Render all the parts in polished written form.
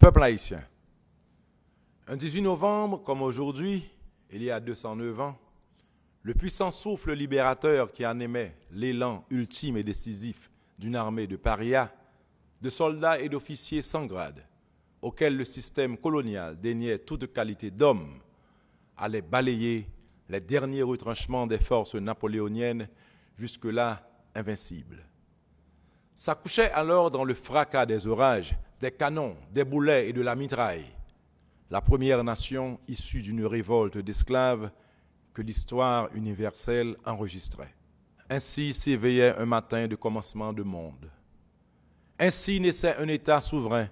Peuple haïtien, un 18 novembre, comme aujourd'hui, il y a 209 ans, le puissant souffle libérateur qui animait l'élan ultime et décisif d'une armée de parias, de soldats et d'officiers sans grade, auxquels le système colonial déniait toute qualité d'homme, allait balayer les derniers retranchements des forces napoléoniennes, jusque-là invincibles. S'accouchait alors dans le fracas des orages, des canons, des boulets et de la mitraille, la première nation issue d'une révolte d'esclaves que l'histoire universelle enregistrait. Ainsi s'éveillait un matin de commencement de monde. Ainsi naissait un État souverain,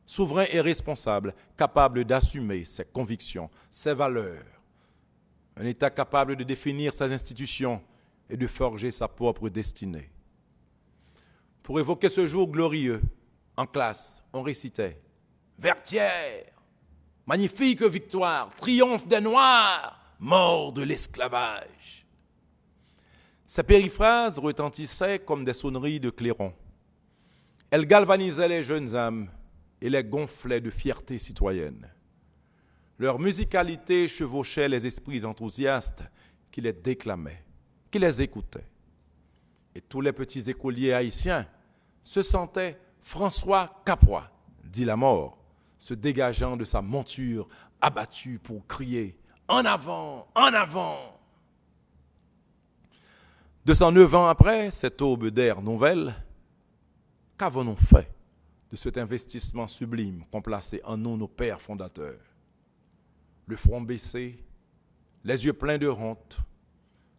souverain et responsable, capable d'assumer ses convictions, ses valeurs. Un État capable de définir ses institutions et de forger sa propre destinée. Pour évoquer ce jour glorieux, en classe, on récitait « Vertières, magnifique victoire, triomphe des Noirs, mort de l'esclavage ». Ces périphrases retentissaient comme des sonneries de clairons. Elles galvanisaient les jeunes âmes et les gonflaient de fierté citoyenne. Leur musicalité chevauchait les esprits enthousiastes qui les déclamaient, qui les écoutaient. Et tous les petits écoliers haïtiens se sentaient François Capois, dit la mort, se dégageant de sa monture abattue pour crier « En avant, en avant !» 209 ans après cette aube d'ère nouvelle, qu'avons-nous fait de cet investissement sublime qu'ont placé en nous nos pères fondateurs? Le front baissé, les yeux pleins de honte,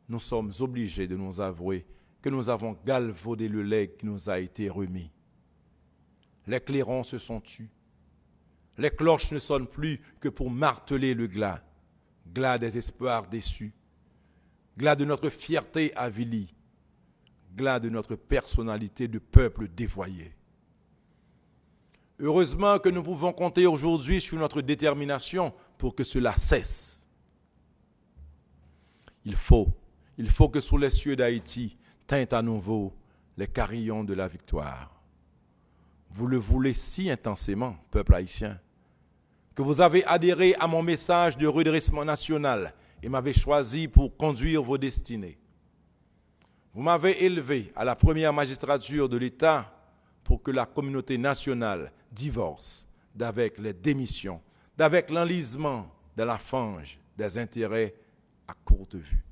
nous sommes obligés de nous avouer que nous avons galvaudé le legs qui nous a été remis. Les clairons se sont tus. Les cloches ne sonnent plus que pour marteler le glas, glas des espoirs déçus, glas de notre fierté avilie, glas de notre personnalité de peuple dévoyé. Heureusement que nous pouvons compter aujourd'hui sur notre détermination pour que cela cesse. Il faut que sous les cieux d'Haïti tintent à nouveau les carillons de la victoire. Vous le voulez si intensément, peuple haïtien, que vous avez adhéré à mon message de redressement national et m'avez choisi pour conduire vos destinées. Vous m'avez élevé à la première magistrature de l'État pour que la communauté nationale divorce d'avec les démissions, d'avec l'enlisement de la fange des intérêts à courte vue.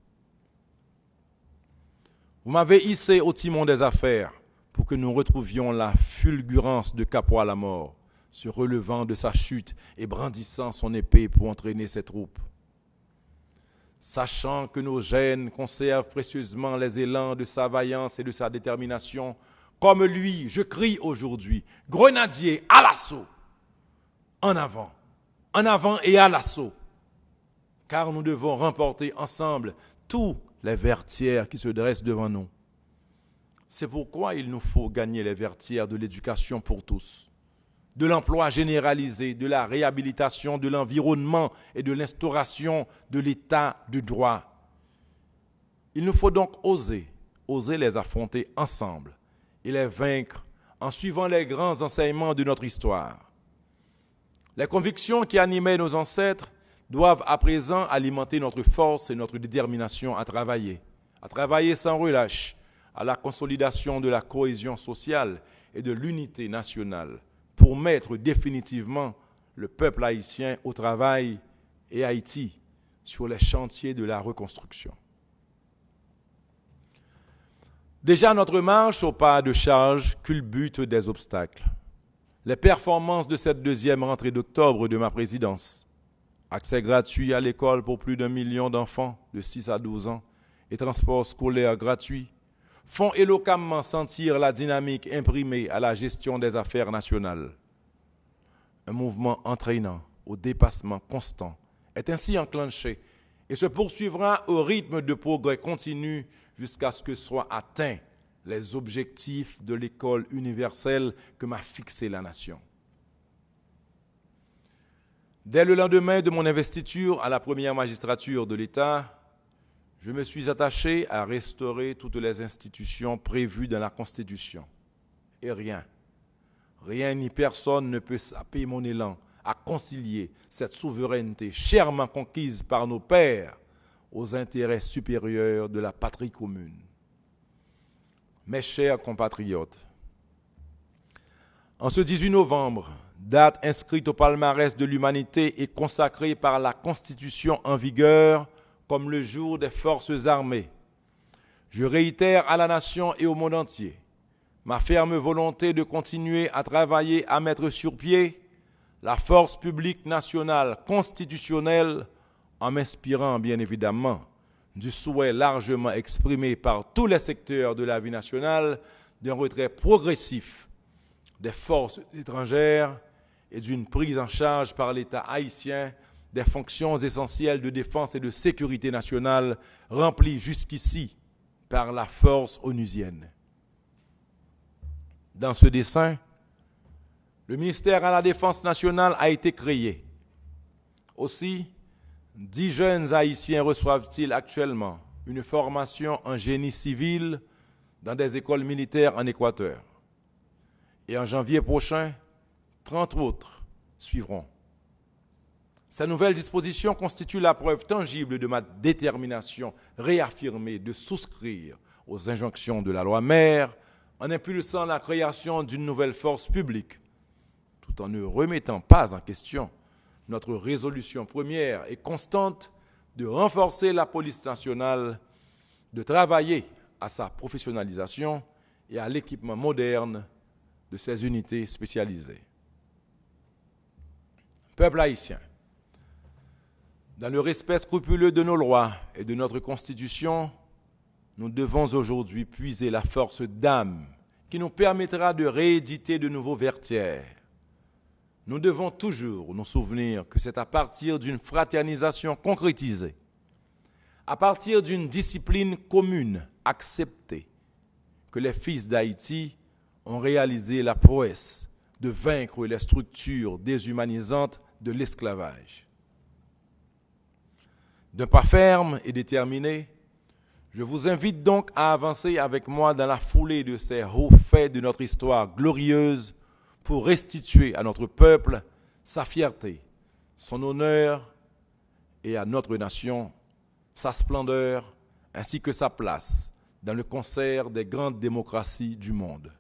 Vous m'avez hissé au timon des affaires pour que nous retrouvions la fulgurance de Capois la mort, se relevant de sa chute et brandissant son épée pour entraîner ses troupes. Sachant que nos gènes conservent précieusement les élans de sa vaillance et de sa détermination, comme lui, je crie aujourd'hui, grenadiers à l'assaut, en avant et à l'assaut, car nous devons remporter ensemble tous les vertières qui se dressent devant nous. C'est pourquoi il nous faut gagner les vertières de l'éducation pour tous, de l'emploi généralisé, de la réhabilitation de l'environnement et de l'instauration de l'état de droit. Il nous faut donc oser les affronter ensemble et les vaincre en suivant les grands enseignements de notre histoire. Les convictions qui animaient nos ancêtres doivent à présent alimenter notre force et notre détermination à travailler sans relâche à la consolidation de la cohésion sociale et de l'unité nationale pour mettre définitivement le peuple haïtien au travail et Haïti sur les chantiers de la reconstruction. Déjà notre marche au pas de charge culbute des obstacles. Les performances de cette deuxième rentrée d'octobre de ma présidence, accès gratuit à l'école pour plus d'1 million d'enfants de 6 à 12 ans et transport scolaire gratuit, font éloquemment sentir la dynamique imprimée à la gestion des affaires nationales. Un mouvement entraînant au dépassement constant est ainsi enclenché et se poursuivra au rythme de progrès continu jusqu'à ce que soient atteints les objectifs de l'école universelle que m'a fixé la nation. Dès le lendemain de mon investiture à la première magistrature de l'État, je me suis attaché à restaurer toutes les institutions prévues dans la Constitution. Et rien rien ni personne ne peut saper mon élan à concilier cette souveraineté chèrement conquise par nos pères aux intérêts supérieurs de la patrie commune. Mes chers compatriotes, en ce 18 novembre, date inscrite au palmarès de l'humanité et consacrée par la Constitution en vigueur comme le jour des forces armées, je réitère à la nation et au monde entier ma ferme volonté de continuer à travailler à mettre sur pied la force publique nationale constitutionnelle en m'inspirant bien évidemment du souhait largement exprimé par tous les secteurs de la vie nationale d'un retrait progressif des forces étrangères et d'une prise en charge par l'État haïtien des fonctions essentielles de défense et de sécurité nationale remplies jusqu'ici par la force onusienne. Dans ce dessein, le ministère à la Défense nationale a été créé. Aussi, 10 jeunes Haïtiens reçoivent-ils actuellement une formation en génie civil dans des écoles militaires en Équateur. Et en janvier prochain, 30 autres suivront. Ces nouvelles dispositions constituent la preuve tangible de ma détermination réaffirmée de souscrire aux injonctions de la loi mère en impulsant la création d'une nouvelle force publique, tout en ne remettant pas en question notre résolution première et constante de renforcer la police nationale, de travailler à sa professionnalisation et à l'équipement moderne de ses unités spécialisées. Peuple haïtien, dans le respect scrupuleux de nos lois et de notre Constitution, nous devons aujourd'hui puiser la force d'âme qui nous permettra de rééditer de nouveaux vertières. Nous devons toujours nous souvenir que c'est à partir d'une fraternisation concrétisée, à partir d'une discipline commune acceptée, que les fils d'Haïti ont réalisé la prouesse de vaincre les structures déshumanisantes de l'esclavage. D'un pas ferme et déterminé, je vous invite donc à avancer avec moi dans la foulée de ces hauts faits de notre histoire glorieuse pour restituer à notre peuple sa fierté, son honneur et à notre nation sa splendeur ainsi que sa place dans le concert des grandes démocraties du monde.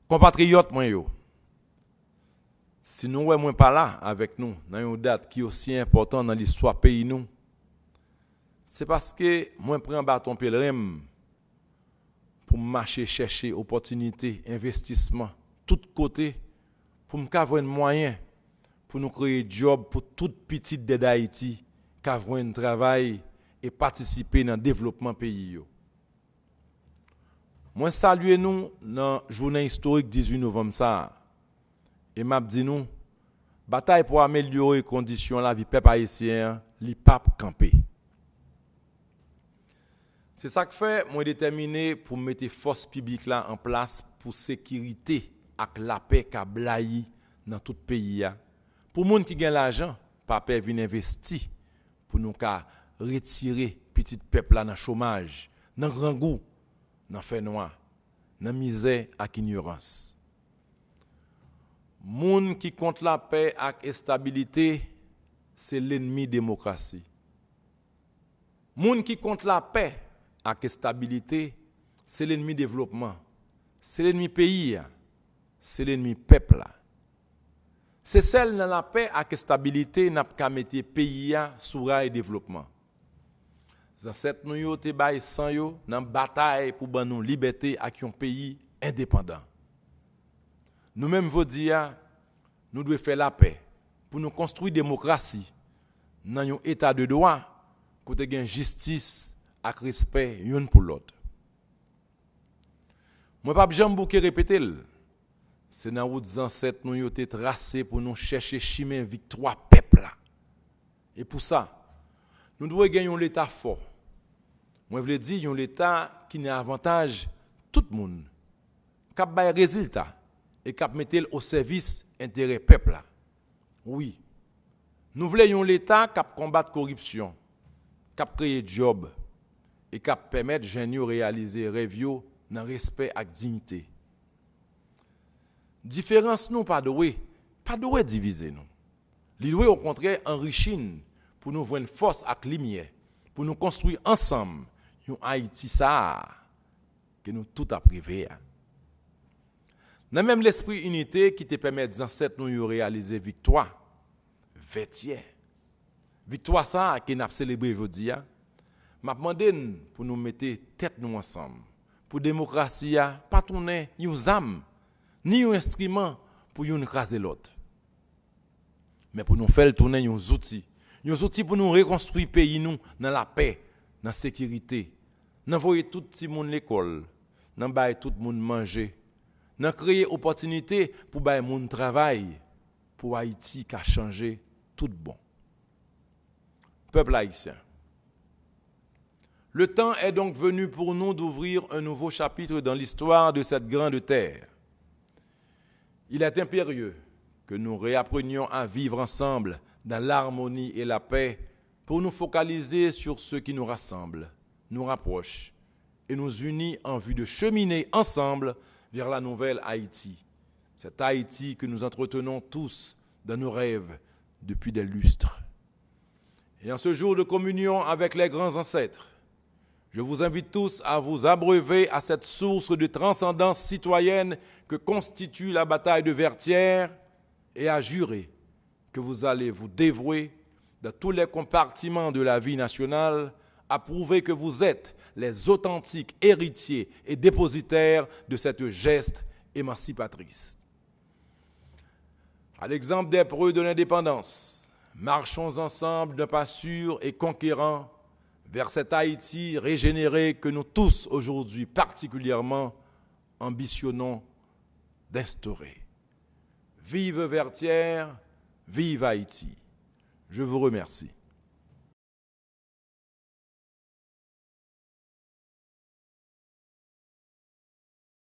Compatriotes, moi yo, si nous ne sommes pas là avec nous dans une date qui est aussi importante dans l'histoire du pays, nous, c'est parce que moi je prends un bâton pèlerin pour marcher chercher opportunités, investissements, tous côtés, pour me avoir un moyen pour nous créer des jobs pour toute petite d'Haïti, qui avoir un travail et participer dans le développement du pays. Moi salue nous dans la journée historique 18 novembre ça. Et m'a dit nous bataille pour améliorer les conditions de la vie peuple haïtien, li pape camper. C'est ça que fait moi déterminé pour mettre force publique là en place pour sécurité avec la paix qu'a blayi dans tout pays a. Pour monde qui gagne l'argent, papa vient investir pour nous ka retirer petit peuple là dans chômage, dans grand goût, dans fait noir, dans misère et ignorance. Moun qui compte la paix et la stabilité, c'est l'ennemi démocratie. Moun qui compte la paix et la stabilité, c'est l'ennemi développement. C'est l'ennemi pays, c'est l'ennemi peuple. C'est celle dans la paix et la stabilité n'a pas mettre pays sous rail développement. Ancêtres nous yo te bay sang yo dans bataille pour ban nous liberté ak un pays indépendant. Nous-mêmes vous dire nous devons faire la paix pour nous construire démocratie dans un état de droit côté gain justice ak respect yon pour l'autre. Moi pas jamais bouquer répéter c'est dans route ancêtres nous yo te tracé pour nous chercher chemin victoire peuple là. Et pour ça nous devons gagner un état fort. Moi je veux dire un état qui n'a avantage tout le monde. Cap bay résultat et cap mettre au service intérêt peuple là. Oui. Nous voulons l'État cap combattre corruption, cap créer job et cap permettre jeunes réaliser rêve dans respect et dignité. Différence nous pas de diviser nous. Li doit au contraire enrichir pour nous voir une force ak lumière, pour nous construire ensemble un Haïti ça que nous tout a privé. Dans même l'esprit unité qui te permet aux ancêtres nous réaliser victoire. Vêtier. Victoire ça que nous célébrer aujourd'hui. M'a demandé pour nous mettre tête nous ensemble. Pour démocratie pas tourner une âme ni un instrument pour nous écraser l'autre. Mais pour nous faire tourner uns outils pour nous reconstruire le pays nous dans la paix, dans la sécurité, dans envoyer tout le monde à l'école, dans bailler tout le monde manger, dans créer opportunité pour bailler monde travail, pour Haïti qui a changé tout bon. Peuple haïtien. Le temps est donc venu pour nous d'ouvrir un nouveau chapitre dans l'histoire de cette grande terre. Il est impérieux que nous réapprenions à vivre ensemble dans l'harmonie et la paix pour nous focaliser sur ce qui nous rassemble, nous rapproche et nous unit en vue de cheminer ensemble vers la nouvelle Haïti. Cette Haïti que nous entretenons tous dans nos rêves depuis des lustres. Et en ce jour de communion avec les grands ancêtres, je vous invite tous à vous abreuver à cette source de transcendance citoyenne que constitue la bataille de Vertières et à jurer que vous allez vous dévouer dans tous les compartiments de la vie nationale à prouver que vous êtes les authentiques héritiers et dépositaires de cette geste émancipatrice. À l'exemple des preux de l'indépendance, marchons ensemble d'un pas sûr et conquérant vers cette Haïti régénérée que nous tous aujourd'hui particulièrement ambitionnons d'instaurer. Vive Vertières, vive Haïti. Je vous remercie.